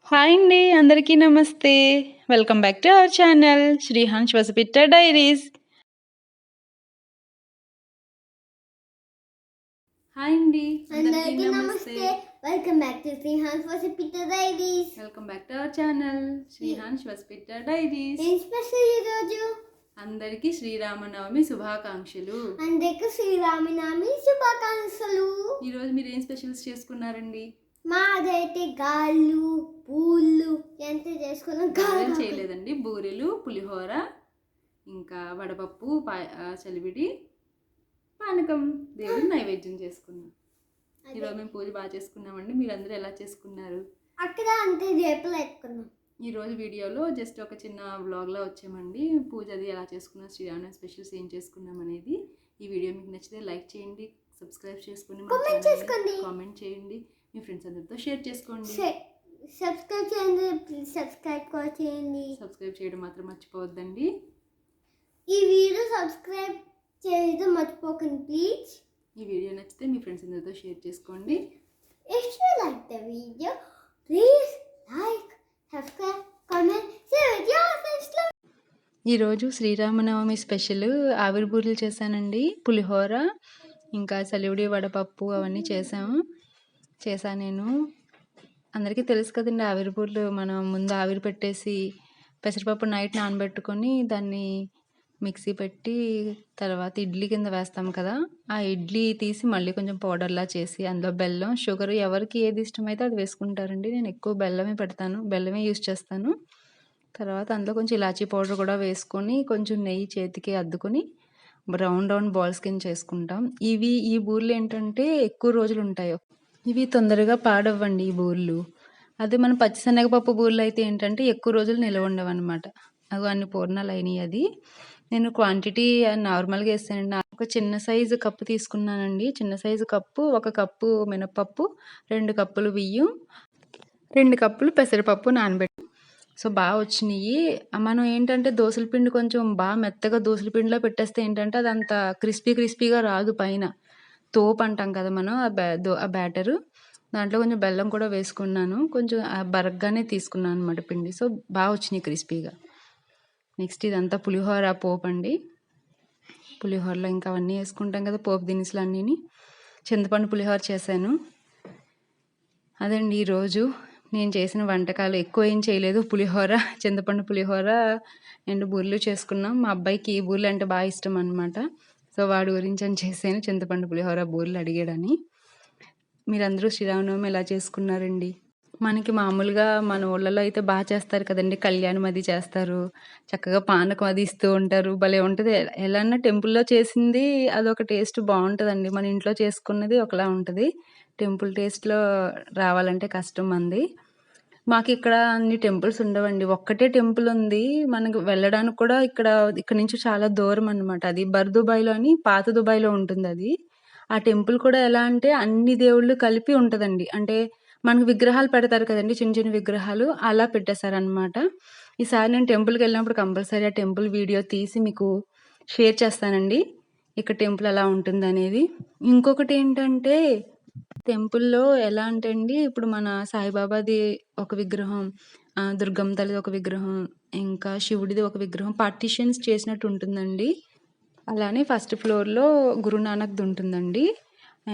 Hi అండి, అందరికీ నమస్తే. Welcome back to our channel Srihan's Vasapitta diaries. Hi అండి, అందరికీ నమస్తే. Welcome back to Srihan's Vasapitta diaries. Welcome back to our channel Srihan's Vasapitta diaries. ఏం స్పెషల్ ఈ రోజు? అందరికీ శ్రీరామనవమి శుభాకాంక్షలు. అందరికీ శ్రీరామనవమి శుభాకాంక్షలు. ఈ రోజు మీరు ఏం స్పెషల్స్ చేసుకున్నారండి? మాదైతే గాళ్ళు పూలు ఎంత చేసుకున్నాం. గారెలు చేయలేదండి, బూరెలు, పులిహోర, ఇంకా వడపప్పు, చలివిడి, పానకం, దేవుడికి నైవేద్యం చేసుకున్నాం. ఈరోజు మేము పూజ బాగా చేసుకున్నామండి. మీరందరూ ఎలా చేసుకున్నారు? అక్కడ అంతే చేపలు ఎత్తుకున్నాం. ఈరోజు వీడియోలో జస్ట్ ఒక చిన్న వ్లాగ్లా వచ్చామండి. పూజ అది ఎలా చేసుకున్నాం, శ్రీరామ స్పెషల్స్ ఏం చేసుకున్నాం అనేది. ఈ వీడియో మీకు నచ్చితే లైక్ చేయండి, సబ్స్క్రైబ్ చేసుకోండి, కామెంట్ చేయండి, మీ ఫ్రెండ్స్ అందరితో షేర్ చేసుకోండి. సబ్స్క్రైబ్ చేయండి, ప్లీజ్ సబ్స్క్రైబ్ కూడా చేయండి. సబ్స్క్రైబ్ చేయడం మాత్రం మర్చిపోవద్దండి. ఈ వీడియో సబ్స్క్రైబ్ చేయడం మర్చిపోకండి ప్లీజ్. ఈ వీడియో నచ్చితే మీ ఫ్రెండ్స్ అందరితో షేర్ చేసుకోండి. If you like the video, please like, subscribe, comment, share with your friends. ఈరోజు శ్రీరామనవమి స్పెషల్ ఆవిరి బూరెలు చేశానండి. పులిహోర, ఇంకా చలివిడి, వడపప్పు అవన్నీ చేశాను నేను. అందరికీ తెలుసు కదండి, ఆవిరి బూరెలు మనం ముందు ఆవిరి పెట్టేసి పెసరపప్పు నైట్ నానబెట్టుకొని దాన్ని మిక్సీ పెట్టి తర్వాత ఇడ్లీ కింద వేస్తాం కదా, ఆ ఇడ్లీ తీసి మళ్ళీ కొంచెం పౌడర్లా చేసి అందులో బెల్లం, షుగర్, ఎవరికి ఏది ఇష్టమైతే అది వేసుకుంటారండి. నేను ఎక్కువ బెల్లమే పెడతాను, బెల్లమే యూజ్ చేస్తాను. తర్వాత అందులో కొంచెం ఇలాచీ పౌడర్ కూడా వేసుకొని కొంచెం నెయ్యి చేతికి అద్దుకొని రౌండ్ బాల్స్ కింద చేసుకుంటాం. ఈ బూరెలు ఏంటంటే ఎక్కువ రోజులు ఉంటాయి, ఇవి తొందరగా పాడవ్వండి ఈ బూరెలు. అదే మన పచ్చిశనగపప్పు బూరెలు అయితే ఏంటంటే ఎక్కువ రోజులు నిలవ ఉండవు అనమాట. అవి అన్ని పూర్ణాలు అయినాయి. అది నేను క్వాంటిటీ నార్మల్గా వేస్తానండి. ఒక చిన్న సైజు కప్పు తీసుకున్నానండి. చిన్న సైజు కప్పు, 1 కప్పు మినపప్పు, 2 కప్పులు బియ్యం, 2 కప్పులు పెసరపప్పు నానబెట్టి సో బాగా వచ్చినాయి. మనం ఏంటంటే దోసల పిండి కొంచెం బాగా మెత్తగా దోసల పిండిలో పెట్టేస్తే ఏంటంటే అది అంత క్రిస్పీగా రాదు. పైన తోపు అంటాం కదా మనం, ఆ బ్యాటరు, దాంట్లో కొంచెం బెల్లం కూడా వేసుకున్నాను. కొంచెం బరగ్గానే తీసుకున్నాను అనమాట పిండి. సో బాగా వచ్చినాయి క్రిస్పీగా. నెక్స్ట్ ఇదంతా పులిహోర పోపు అండి. పులిహోరలో ఇంకా అవన్నీ వేసుకుంటాం కదా, పోపు దినుసులు అన్నీని. చింతపండు పులిహోర చేశాను. అదండి ఈరోజు నేను చేసిన వంటకాలు. ఎక్కువ ఏం చేయలేదు, పులిహోర, చింతపండు పులిహోర అండ్ బూరెలు చేసుకున్నాం. మా అబ్బాయికి ఈ బూరెలు అంటే బాగా ఇష్టం అనమాట. సో వాడి గురించి అని చేశాను చింతపండు పులిహోర బూరెలు అడిగాడని. మీరందరూ శ్రీరామనవమి ఎలా చేసుకున్నారండి? మనకి మామూలుగా మన ఊళ్ళలో అయితే బాగా చేస్తారు కదండి, కళ్యాణం అది చేస్తారు, చక్కగా పానకం అది ఇస్తూ ఉంటారు, భలే ఉంటుంది. ఎలా అన్నా టెంపుల్లో చేసింది అదొక టేస్ట్ బాగుంటుందండి, మన ఇంట్లో చేసుకున్నది ఒకలా ఉంటుంది. టెంపుల్ టేస్ట్లో రావాలంటే కష్టం మంది. మాకు ఇక్కడ అన్ని టెంపుల్స్ ఉండవండి, ఒక్కటే టెంపుల్ ఉంది. మనకు వెళ్ళడానికి కూడా ఇక్కడ నుంచి చాలా దూరం అనమాట. అది బర్దుబాయ్లో అని, పాత దుబాయ్లో ఉంటుంది అది. ఆ టెంపుల్ కూడా ఎలా అంటే అన్ని దేవుళ్ళు కలిపి ఉంటుందండి. అంటే మనకు విగ్రహాలు పెడతారు కదండి, చిన్న చిన్న విగ్రహాలు అలా పెట్టేశారనమాట. ఈసారి నేను టెంపుల్కి వెళ్ళినప్పుడు కంపల్సరీ ఆ టెంపుల్ వీడియో తీసి మీకు షేర్ చేస్తానండి, ఇక్కడ టెంపుల్ ఎలా ఉంటుంది అనేది. ఇంకొకటి ఏంటంటే టెంపుల్లో ఎలా అంటే అండి, ఇప్పుడు మన సాయిబాబాది ఒక విగ్రహం, దుర్గమ్మ తల్లిది ఒక విగ్రహం, ఇంకా శివుడిది ఒక విగ్రహం పార్టీషన్స్ చేసినట్టు ఉంటుందండి. అలానే ఫస్ట్ ఫ్లోర్లో గురునానక్ది ఉంటుందండి.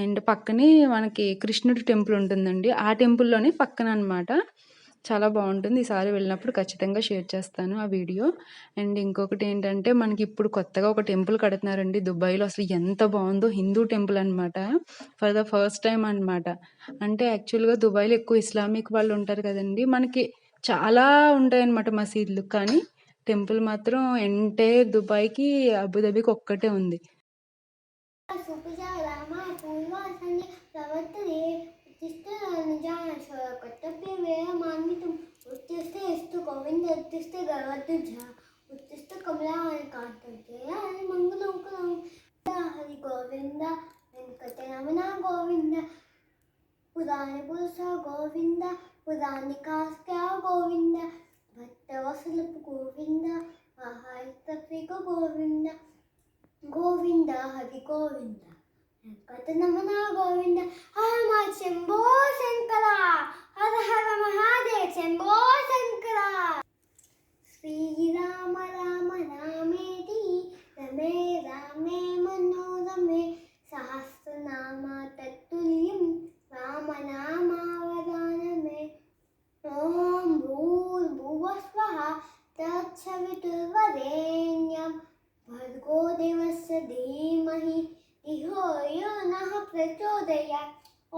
అండ్ పక్కనే మనకి కృష్ణుడి టెంపుల్ ఉంటుందండి. ఆ టెంపుల్లోనే పక్కన అనమాట. చాలా బాగుంటుంది. ఈసారి వెళ్ళినప్పుడు ఖచ్చితంగా షేర్ చేస్తాను ఆ వీడియో. అండ్ ఇంకొకటి ఏంటంటే మనకి ఇప్పుడు కొత్తగా ఒక టెంపుల్ కడుతున్నారండి దుబాయ్లో. అసలు ఎంత బాగుందో, హిందూ టెంపుల్ అనమాట, ఫర్ ద ఫస్ట్ టైం అనమాట. అంటే యాక్చువల్గా దుబాయ్లో ఎక్కువ ఇస్లామిక్ వాళ్ళు ఉంటారు కదండి, మనకి చాలా ఉంటాయి అనమాట మసీదులు. కానీ టెంపుల్ మాత్రం ఎంటైర్ దుబాయ్కి, అబుదాబికి ఒక్కటే ఉంది. ఉత్తిస్తే ఇస్తూ గోవింద ఉత్తిస్తే గర్వతుజ ఉత్తిస్తే కమలాని కాంతం చేయాలి మంగళం హరి గోవింద వెంకటరమణ గోవింద పురాణ పురుష గోవింద పురాణి కాస్క గోవింద భక్తవసలపు గోవింద ఆహారిక గోవింద గోవింద హరి గోవింద వెంకటరమణ గోవింద హర శంభో శంకర హర హర మహాదేవ్ శంభో तत्सवितुर्वरेण्यं भर्गो देवस्य धीमहि धियो यो नः प्रचोदयात् ॐ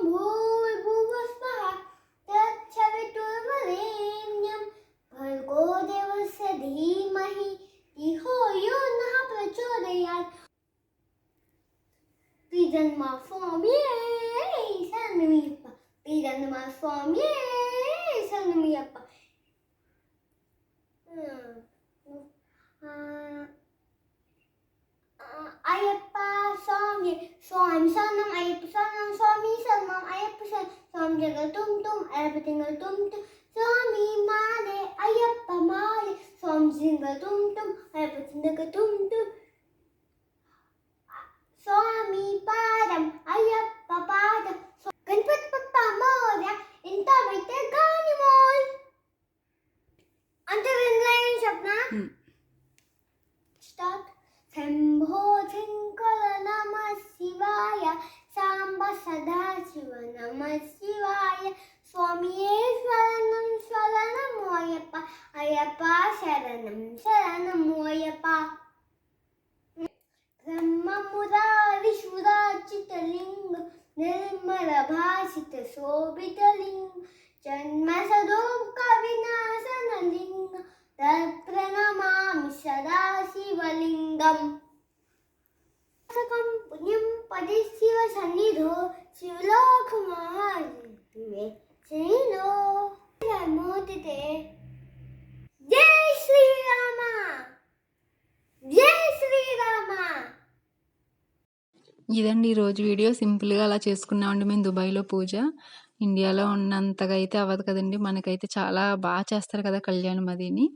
भूर्भुवः स्वः तत्सवितुर्वरेण्यं भर्गो देवस्य धीमहि धियो यो नः प्रचोदयात् Pidandma Swami Sanamiyappa Pidandma Swami Sanamiyappa Ayappa Swami Swami Sanam Ayappa Sanam Swami Sanam Ayappa Sanam Swami Jagal Tum Tum Ayappa Tingal Tum Tum Swami Male Ayappa Male Swami Jingal Tum Tum Ayappa Tingal Tum Tum Swami Padam Ayappa Padam Ganpati Bappa Moria Inta Vite Ganimol Until in line Sapna Start Sambho Chinkala Namah Shivaya Samba Sada Shiva Namah Shivaya Swami Swaranam Swaranam Ayappa Ayappa Sharanam Sharanam Ayappa ब्रह्ममुरारिशुराचितलिङ्ग निर्मलभासितशोभितलिङ्ग जन्मसदोऽविनाशनलिङ्ग तत्प्रणमामि सदा शिवलिङ्गम् पुण्यं पदे शिवसन्निधौ शिवलोकमहादिवे श्रीनो मोदिते जय श्रीराम जय श्रीराम ఇదండి ఈరోజు video. సింపుల్గా అలా చేసుకున్నామండి మేము దుబాయ్లో పూజ. ఇండియాలో ఉన్నంతగా అయితే అవ్వదు కదండి, మనకైతే చాలా బాగా చేస్తారు కదా కళ్యాణం అదిని.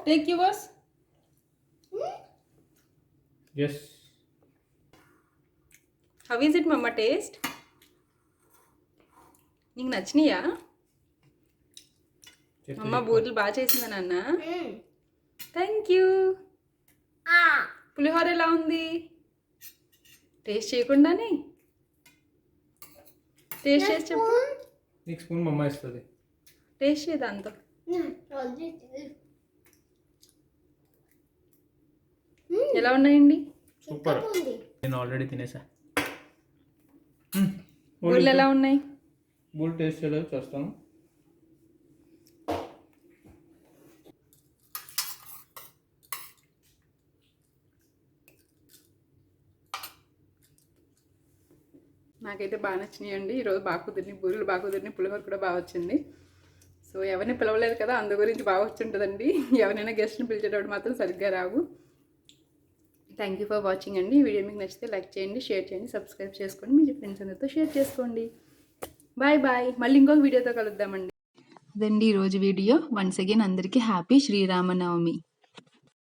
Take yours. Yes. How is it, Mama? Taste? నీకు నచ్చినాయా? అమ్మ బూరెలు బాగా చేసిందా నాన్న? Thank you. పులిహోర ఎలా ఉంది? టేస్ట్ చేయకుండానే టేస్ట్ చేసి చెప్పు. నీకు స్పూన్ మమ్మ ఇస్తుంది. టేస్ట్ చేయదా అంత? ఎలా ఉన్నాయండి? సూపర్. నేను ఆల్రెడీ తినేసా. బూరెలు ఎలా ఉన్నాయి? బూల్ టేస్ట్ చేయలేదు, చేస్తాను. నాకైతే బాగా నచ్చినాయండి. ఈరోజు బాగా కుదిరినాయి బూరెలు, బాగా కుదిరినాయి, పులిహోర కూడా బాగా వచ్చింది. సో ఎవరిని పిలవలేదు కదా, అందు గురించి బాగా వచ్చింటుందండి. ఎవరైనా గెస్ట్ని పిలిచేటప్పుడు మాత్రం సరిగ్గా రావు. థ్యాంక్ యూ ఫర్ వాచింగ్ అండి. ఈ వీడియో మీకు నచ్చితే లైక్ చేయండి, షేర్ చేయండి, సబ్స్క్రైబ్ చేసుకోండి, మీ ఫ్రెండ్స్ అందరితో షేర్ చేసుకోండి. Bye bye. మళ్ళీ ఇంకొక వీడియోతో కలుద్దామండి. అదండి ఈరోజు వీడియో. వన్స్ అగైన్ అందరికీ హ్యాపీ శ్రీరామనవమి.